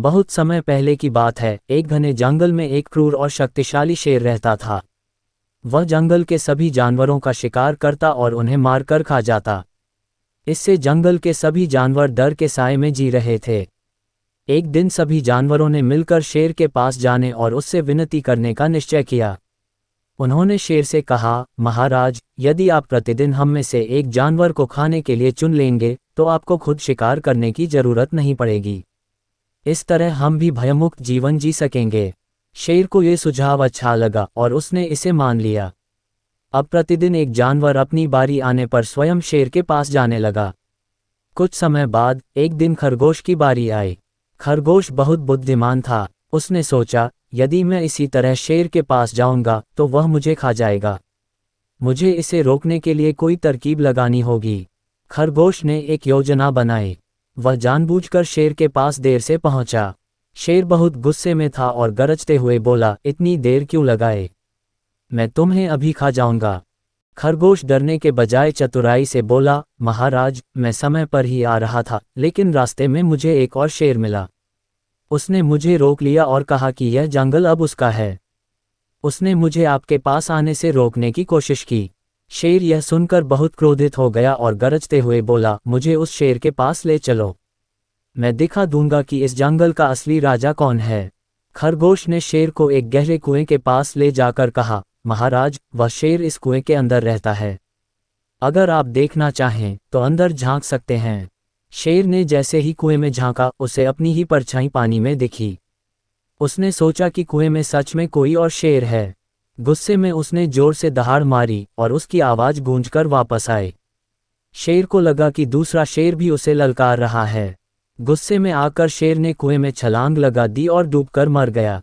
बहुत समय पहले की बात है, एक घने जंगल में एक क्रूर और शक्तिशाली शेर रहता था। वह जंगल के सभी जानवरों का शिकार करता और उन्हें मारकर खा जाता। इससे जंगल के सभी जानवर डर के साए में जी रहे थे। एक दिन सभी जानवरों ने मिलकर शेर के पास जाने और उससे विनती करने का निश्चय किया। उन्होंने शेर से कहा, महाराज, यदि आप प्रतिदिन हम में से एक जानवर को खाने के लिए चुन लेंगे तो आपको खुद शिकार करने की जरूरत नहीं पड़ेगी। इस तरह हम भी भयमुक्त जीवन जी सकेंगे। शेर को यह सुझाव अच्छा लगा और उसने इसे मान लिया। अब प्रतिदिन एक जानवर अपनी बारी आने पर स्वयं शेर के पास जाने लगा। कुछ समय बाद एक दिन खरगोश की बारी आई। खरगोश बहुत बुद्धिमान था। उसने सोचा, यदि मैं इसी तरह शेर के पास जाऊंगा तो वह मुझे खा जाएगा। मुझे इसे रोकने के लिए कोई तरकीब लगानी होगी। खरगोश ने एक योजना बनाई। वह जानबूझकर शेर के पास देर से पहुंचा। शेर बहुत गुस्से में था और गरजते हुए बोला, इतनी देर क्यों लगाए? मैं तुम्हें अभी खा जाऊंगा। खरगोश डरने के बजाय चतुराई से बोला, महाराज, मैं समय पर ही आ रहा था, लेकिन रास्ते में मुझे एक और शेर मिला। उसने मुझे रोक लिया और कहा कि यह जंगल अब उसका है। उसने मुझे आपके पास आने से रोकने की कोशिश की। शेर यह सुनकर बहुत क्रोधित हो गया और गरजते हुए बोला, मुझे उस शेर के पास ले चलो। मैं दिखा दूंगा कि इस जंगल का असली राजा कौन है। खरगोश ने शेर को एक गहरे कुएं के पास ले जाकर कहा, महाराज, वह शेर इस कुएं के अंदर रहता है। अगर आप देखना चाहें तो अंदर झांक सकते हैं। शेर ने जैसे ही कुएं में झांका, उसे अपनी ही परछाई पानी में दिखी। उसने सोचा कि कुएं में सच में कोई और शेर है। गुस्से में उसने जोर से दहाड़ मारी और उसकी आवाज गूंजकर वापस आई। शेर को लगा कि दूसरा शेर भी उसे ललकार रहा है। गुस्से में आकर शेर ने कुएं में छलांग लगा दी और डूबकर मर गया।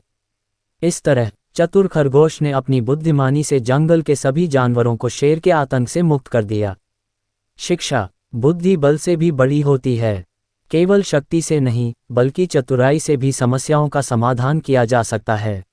इस तरह चतुर खरगोश ने अपनी बुद्धिमानी से जंगल के सभी जानवरों को शेर के आतंक से मुक्त कर दिया। शिक्षा, बुद्धि बल से भी बड़ी होती है। केवल शक्ति से नहीं, बल्कि चतुराई से भी समस्याओं का समाधान किया जा सकता है।